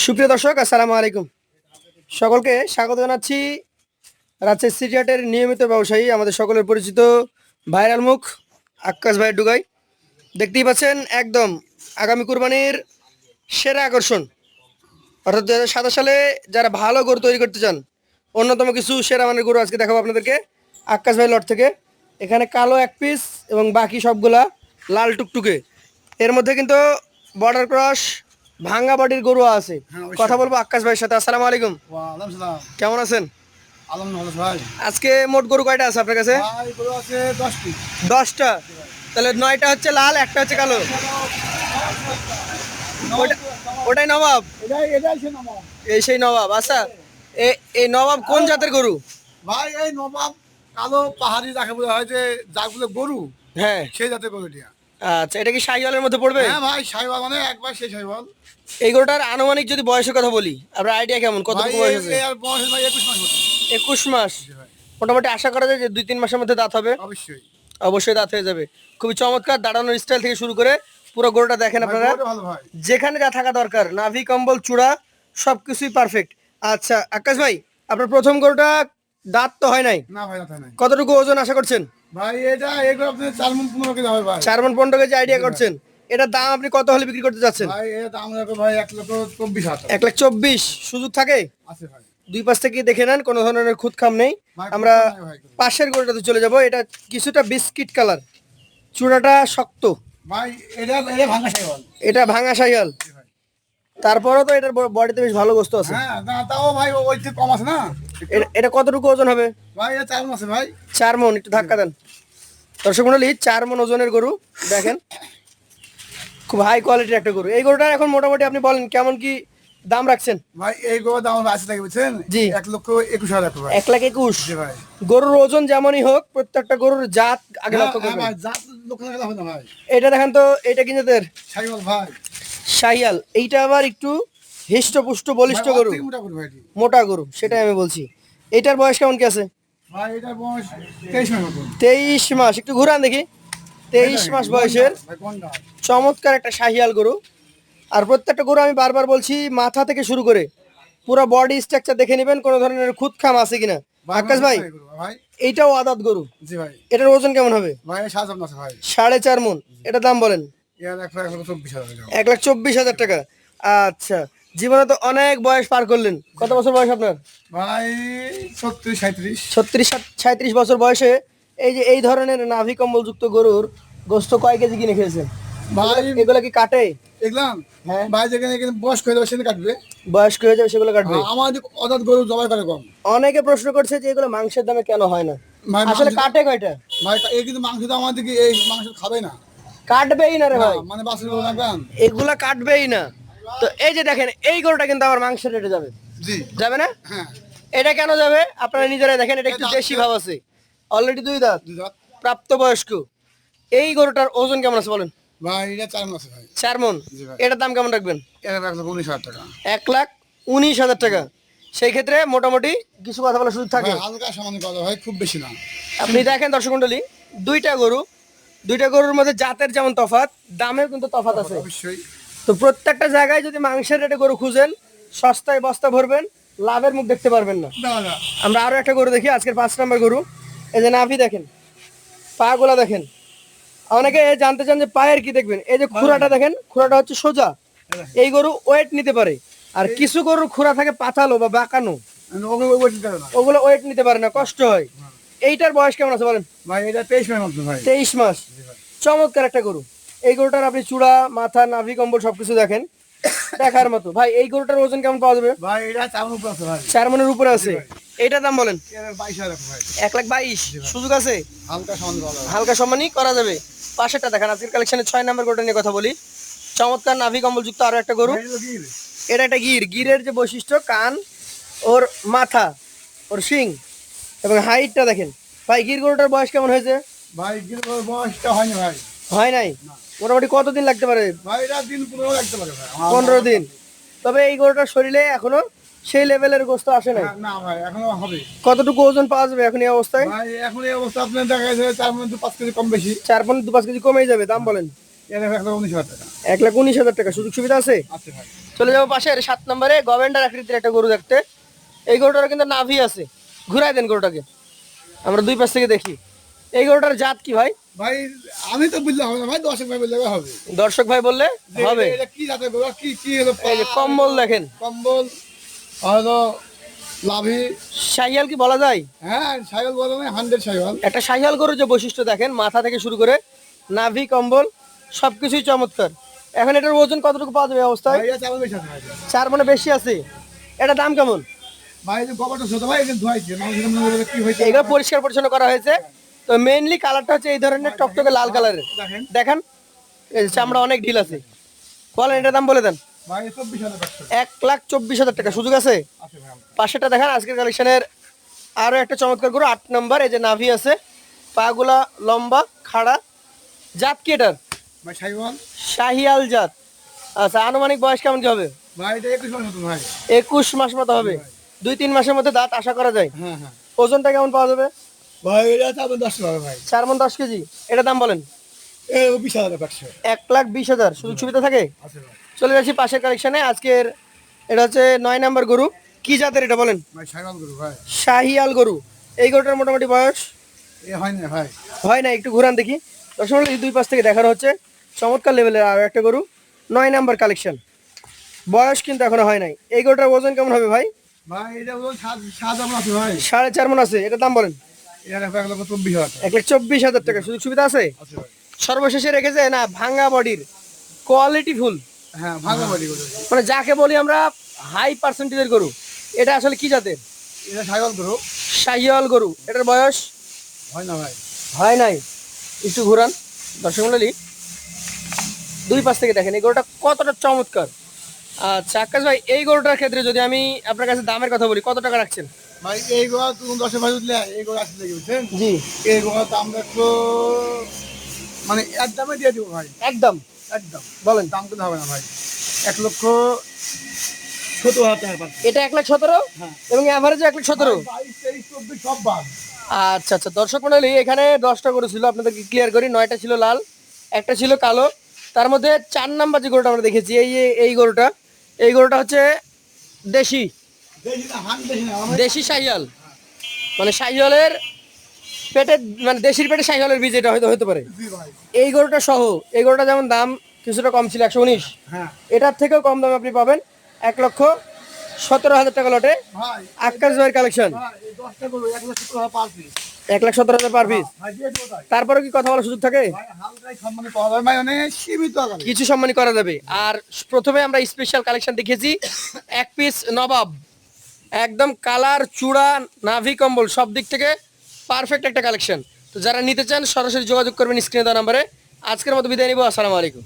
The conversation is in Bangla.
সুপ্রিয় দর্শক, আসসালামু আলাইকুম। সকলকে স্বাগত জানাচ্ছি রাজশাহী সিটি হাটের নিয়মিত ব্যবসায়ী, আমাদের সকলের পরিচিত ভাইরাল মুখ আক্কাস ভাই ডুগাই। দেখতেই পাচ্ছেন একদম আগামী কুরবানির সেরা আকর্ষণ, অর্থাৎ 2027 সালে যারা ভালো গরু তৈরি করতে চান, অন্যতম কিছু সেরা মানের গরু আজকে দেখাবো আপনাদেরকে আক্কাস ভাই লট থেকে। এখানে কালো এক পিস এবং বাকি সবগুলা লাল টুকটুকে। এর মধ্যে কিন্তু বর্ডার ক্রস ভাঙ্গা বডির গরু আছে। কথা বলবো আক্কাস ভাইয়ের সাথে। আসসালামু আলাইকুম, ওয়ালাইকুম সালাম। কেমন আছেন? আলহামদুলিল্লাহ ভাই। আজকে মোট গরু কয়টা আছে আপনার কাছে? ভাই গরু আছে 10টি। 10টা। তাহলে 9টা হচ্ছে লাল, একটা হচ্ছে কালো। ওটাই নবাব? এটাই সে নবাব। এই সেই নবাব। আচ্ছা, এই নবাব কোন জাতের গরু? ভাই এই নবাব কালো পাহাড়ি যাকে বলা হয়, যে যাগুলো গরু, হ্যাঁ, সেই জাতের গরু এটা। আচ্ছা, এটা কি শাহিওয়ালের মধ্যে পড়বে? হ্যাঁ ভাই, সাইওয়াল মানে একবার সেই সাইওয়াল। এই গরুটার আনুমানিক যদি বয়সের কথা বলি, আপনার আইডিয়া কেমন, ভাই কতটুকু বয়স আছে? আর বয়স ভাই 21 মাস মতো। 21 মাস। জি ভাই, মোটামুটি আশা করা যায় যে 2-3 মাসের মধ্যে দাঁত হবে। অবশ্যই। অবশ্যই দাঁত হয়ে যাবে। খুবই চমৎকার দাঁড়ানোর স্টাইল থেকে শুরু করে পুরো গরুটা দেখেন ভাই, আপনারা, গরুটা ভালো ভাই। যেখানে যা থাকা দরকার, নাভি কম্বল চূড়া সবকিছুই পারফেক্ট। আচ্ছা আকাশ ভাই, আপনার প্রথম গরুটা দাঁত তো হয় নাই, না ভাই, কথা নাই। কতটুকু ওজন আশা করছেন? ভাই এটা এগুলো আপনি 4 মণ 15 কেজি হবে ভাই। 4 মণ 15 কেজি আইডিয়া জি ভাই। করছেন। এটার দাম আপনি কত হলে বিক্রি করতে চাচ্ছেন? ভাই এর দাম রাখো ভাই 1,24,000 টাকা। 1,24,000। সুযোগ থাকে? আছে ভাই। দুই পাশ থেকে দেখে নেন, কোনো ধরনের খুদ খাম নেই। ভাই, আমরা কথা নাই ভাই। পাশের গরুটাতে চলে যাব। এটা কিছুটা বিস্কিট কালার, চূড়াটা শক্ত। ভাই এটা ভাঙা সাইওয়াল। এটা ভাঙা শাহিওয়াল। জি ভাই। তারপরেও তো এটার বডিতে বেশ ভালো গোস্ত আছে। হ্যাঁ না, তাও ভাই ওই থেকে কম আছে না। এটা কতটুকু ওজন হবে? ভাই এটা 4 মণ আছে ভাই। 4 মণ। একটু ধাক্কা দেন। দর্শক মন্ডলী, 4 মণ ওজনের গরু দেখেন, খুব হাই কোয়ালিটির একটা গরু। এই গরুটার এখন মোটামুটি আপনি বলেন কেমন কি দাম রাখছেন? ভাই এই গরুর দাম আছে থাকে বুঝছেন? জি। 1,21,000 টাকা ভাই। 1,21,000। জি ভাই। গরুর ওজন যেমনই হোক, প্রত্যেকটা গরুর জাত আগে লক্ষ্য হ্যাঁ করবেন। ভাই, জাত লক্ষ টাকা হবে না ভাই। এটা দেখেন তো, এটা কি জাতের? সাইওয়াল ভাই। শাহিয়াল। এইটা আবার একটু হৃষ্টপুষ্ট বলিষ্ঠ ভাই, ওর গরু, থেকে মোটা গরু ভাই এটি। মোটা গরু, সেটাই আমি বলছি। এটার বয়স কেমন কি আছে? ভাই এটার বয়স 23 মাস মতো। 23 মাস। একটু ঘুরান দেখি। 23 মাস বয়সের ভাই কোনটা? চমৎকার একটা শাহিয়াল গরু। আর প্রত্যেকটা গরু আমি বারবার বলছি, মাথা থেকে শুরু করে পুরো বডি স্ট্রাকচার দেখে নেবেন, কোনো ধরনের খুদ খাম আছে কিনা। আকাশ ভাই, ভাই। এইটাও আদাত গরু। জি ভাই। এটার ওজন কেমন হবে? ভাই 7 আছে ভাই। 4.5 মণ। এটার দাম বলেন? এর 1,24,000 টাকা। 1,24,000 টাকা। আচ্ছা, জীবনে তো অনেক বয়স পার করলেন। কত বছর বয়স আপনার? ভাই 36 37। 36-37 বছর বয়সে এই যে এই ধরনের নাভি কম্বল যুক্ত গরুর গোস্ত কয় কেজি কিনে খেয়েছেন? ভাই এগুলা কি কাটে? দেখলাম। হ্যাঁ। ভাই যেখানে এখানে বয়স্ক হয়ে যাবে সেখানে কাটবে। বয়স্ক হয়ে যাবে সেগুলো কাটবে। আমাদের অদাত গরু জবাই করে কম। অনেকে প্রশ্ন করছে যে এগুলো মাংসের দামে কেন হয় না। ভাই আসলে মাংস- কাটে কয়টা? ভাই এই কিন্তু মাংস তো আমাদের কি এই মাংস খাবে না। কাটবেই না রে ভাই, মানে বাসুর গরু রাখবেন। এগুলা কাটবেই না। তো এই যে দেখেন, এই গরুটা কিন্তু আবার মাংসের রেটে যাবে, জি। যাবে না? হ্যাঁ। এটা কেন যাবে আপনারা নিজেরাই দেখেন। এটা একটু এটা দেশি ভাব আছে, অলরেডি 2 দাঁত, দুই দাঁত। প্রাপ্তবয়স্ক। এই গরুটার ওজন কেমন আছে বলেন? ভাই এটা 4 মাস ভাই। 4 মণ। জি ভাই। এটার দাম কেমন রাখবেন? এটা 1,19,000 টাকা। 1,19,000 টাকা। সেই ক্ষেত্রে মোটামুটি কিছু কথা বলার সুযোগ থাকে। ভাই হালকা সামান্য কথা ভাই, খুব বেশি না। আপনি দেখেন দর্শক মন্ডলী, দুইটা গরুর মধ্যে জাতের যেমন তফাৎ, দামেও কিন্তু তফাৎ আছে। অবশ্যই। তো প্রত্যেকটা জায়গায় যদি মাংসের রেটে গরু খুঁজেন, সস্তায় বস্তা ভরবেন, লাভের মুখ দেখতে পারবেন না। না না। আমরা আরো একটা গরু দেখি, আজকের 5 নম্বর গরু। এই যে নাভি দেখেন, পা গুলা দেখেন। অনেকে জানতে চান যে পায়ের কি দেখবেন। এই যে খুরাটা দেখেন, খুরাটা হচ্ছে সোজা। এই গরু ওয়েট নিতে পারে। আর কিছু গরুর খুরা থাকে পাতালো বা বাঁকানো, ওকে ওই বলতে পারে না। ওগুলো ওয়েট নিতে পারে না, কষ্ট হয়। এইটার বয়স কেমন আছে বলেন? ভাই এটা 23 মাস মতো ভাই। 23 মাস। জি ভাই। চমৎকার একটা গরু। এই গরুটার আপনি চূড়া, মাথা, নাভি কম্বল সবকিছু দেখেন, দেখার মতো। ভাই এই গরুটার ওজন কেমন পাওয়া যাবে? ভাই এটা 4 উপর আছে ভাই। 4 মণের উপরে আছে। জি ভাই। এইটার দাম বলেন? এর 22,000 টাকা ভাই। 1,22,000। সুযোগ আছে, হালকা সামান্য কথা ভাই। হালকা সম্মানই করা যাবে। পাশেরটা দেখেন, আজকের কালেকশনে 6 নম্বর গরুটা নিয়ে কথা বলি। চমৎকার নাভি কম্বল যুক্ত আরো একটা গরু। ভাই, এটা কি? এটা একটা গির। গিরের যে বৈশিষ্ট্য, কান, ওর মাথা, ওর শিং এবং হাইটটা দেখেন। ভাই গির গরুটার বয়স কেমন হয়েছে? ভাই কিন্তু ওর বয়সটা হয়নি ভাই। হয় নাই। মোটামুটি কতদিন লাগতে পারে? ভাই এটা দিন 15 লাগতে পারে ভাই। 15 দিন। তবে এই গরুটার শরীরে এখনো সেই লেভেলের গোস্ত আসে নাই। না ভাই, এখনো হবে। কতটুকু ওজন পাওয়া যাবে এখন এই অবস্থায়? ভাই এখন এই অবস্থা আপনার দেখা গেছে 4 মণ 5 কেজি কম বেশি। 4-5 কেজি কমেই যাবে। দাম বলেন? এর 1,19,000 টাকা। 1,19,000 টাকা। সুযোগ সুবিধা আছে? আছে ভাই। চলে যাবো পাশের 7 নম্বরে গভেন্ডার আকৃতির একটা গরু দেখতে। এই গরুটার কিন্তু নাভি আছে, ঘুরাই দেন গরুটাকে, আমরা দুই পাশ থেকে দেখি। এই গরুটার জাত কি ভাই? ভাই আমি তো বুঝলাম হবে না ভাই, দর্শক ভাই বললে হবে। দর্শক ভাই বললে যে হবে। এটা কি জাতের গরু, কি কি হলো? এই যে কম্বল দেখেন, কম্বল হলো লাভি। শাহিয়াল কি বলা যায়? হ্যাঁ ছাগল বলে না, 100 ছাগল। একটা শাহিয়াল গরুর যে বৈশিষ্ট্য দেখেন, মাথা থেকে শুরু করে নাভি, কম্বল সবকিছুই চমৎকার। এখন এটার ওজন কতটুকু পাওয়া যাবে এই অবস্থায়? ভাই এটা আমার বেশি আছে ভাই। 4 মনে বেশি আছে। এটা দাম কেমন? ভাই এই যে গোবরটা ছোট ভাই, এটা ধোয়াইছে মানুষের মনে করে কি হয়েছে। এগুলো পরিষ্কার পরিচ্ছন্ন করা হয়েছে। তো মেইনলি কালারটা হচ্ছে এই ধরনের টকটকে লাল কালারের। দেখেন দেখেন এই যে চামড়া অনেক ঢিল আছে। বলেন এটার দাম বলে দেন। ভাই 24,500 1,24,000 টাকা সুযোগ আছে। আছে ভাই। পাশেটা দেখেন আজকের কালেকশনের আরো একটা চমৎকার গরু, 8 নম্বর। এই যে নাভি আছে, পাগুলা লম্বা খাড়া। জাত কি এটার? ভাই ছাগল। শাহিয়াল জাত। আচ্ছা, আনুমানিক বয়স কেমন কি হবে? ভাই এটা 21 মাস নতুন ভাই। 21 মাস মতো হবে। 2-3 মাসের মধ্যে দাঁত আশা করা যায়। হ্যাঁ হ্যাঁ ওজনটা কেমন পাওয়া যাবে? ভাই এটা তো আপনার 10 টাকা ভাই। 4 মণ 10 কেজি। এটার দাম বলেন। এ 20,500 1,20,000 সুযোগ সুবিধা থাকে। আছে ভাই। চলে যাচ্ছি পাশের কালেকশনে। আজকের এটা হচ্ছে 9 নম্বর গরু। কি জাতের এটা বলেন? ভাই ছাগল গরু ভাই। শাহিয়াল গরু। এই গরুটার মোটামুটি বয়স এ হয় না ভাই। হয় না, একটু ঘুরান দেখি। দর্শক মণ্ডলী, দুই পাশ থেকে দেখানো হচ্ছে চমৎকার লেভেলের আরো একটা গরু, 9 নাম্বার কালেকশন। বয়স কিন্তু এখনো হয় নাই। এই গরুটার ওজন কেমন হবে ভাই? ভাই এটা বলুন 7 দাম আছে ভাই। 4.5 মণ আছে। এটার দাম বলেন। এর 1,24,000 1,24,000 টাকা সুযোগ সুবিধা আছে। আছে ভাই। সর্বশেষে রেখেছে না ভাঙ্গা বডির, কোয়ালিটি ফুল, হ্যাঁ ভাঙা বাড়ি গরু। মানে যাকে বলি আমরা হাই পার্সেন্টেজের গরু। এটা আসলে কি জাতের? এটা ছাগল গরু। শাহিয়াল গরু। এটার বয়স হয় না ভাই। হয় নাই। একটু ঘুরান দর্শক মণ্ডলী, দুই পাশ থেকে দেখেন এই গরুটা কতটা চমৎকার। আচ্ছা আকাশ ভাই, এই গরুটার ক্ষেত্রে যদি আমি আপনার কাছে দামের কথা বলি, কত টাকা রাখছেন? ভাই এই গোয়া তুমি 10 ভাই উঠলে এই গোয়া আসলে কি বুঝছেন? জি, এই গোয়া দাম রাখবো মানে এক দামে দিয়ে দিব ভাই। একদম। একদম বলেন। দাম কিন্তু হবে না ভাই। 1,17,000 টাকা পাচ্ছি। এটা 1,17,000 হ্যাঁ। এবং অ্যাভারেজে 1,17,000। 22, 23, 24 সব বাদ। আচ্ছা আচ্ছা, দর্শক মণ্ডলী, এখানে 10টা গরু ছিল, আপনাদেরকে ক্লিয়ার করি। 9টা ছিল লাল, একটা ছিল কালো। তার মধ্যে 4 নাম্বার যে গরুটা আমরা দেখেছি, এই গরুটা, এই গরুটা হচ্ছে দেশি দেখি না হান দেখি না আমার। দেশি শাহিয়াল, মানে শাহিয়ালের পেটে, মানে দেশির পেটে শাহিয়ালের বীজ, এটা হয়তো হতে পারে। জি ভাই। এই গরুটা সহ, এই গরুটা যেমন দাম কিছুটা কম ছিল 119, হ্যাঁ এটার থেকেও কম দামে আপনি পাবেন 1,17,000 টাকা লটে। ভাই। আকাশ ভাইয়ের কালেকশন। ভাই এই 10টা গরু 1,17,000 পার পিস। 1,17,000 per piece. ভাই দিয়ে দেবো তাই। তারপরে কি কথা বলার সুযোগ থাকে? ভাই হালকাই সম্মানে পাওয়া যায় ভাই, মানে সীমিত আকারে। কিছু সম্মানী করা যাবে। আর প্রথমে আমরা স্পেশাল কালেকশন দেখেছি, এক পিস নবাব, একদম কালার, চূড়া, নাভি, কম্বল সব দিক থেকে পারফেক্ট একটা কালেকশন। তো যারা নিতে চান সরাসরি যোগাযোগ করবেন স্ক্রিনে দেওয়া নাম্বারে। আজকের মতো বিদায় নিব। আসসালামু আলাইকুম।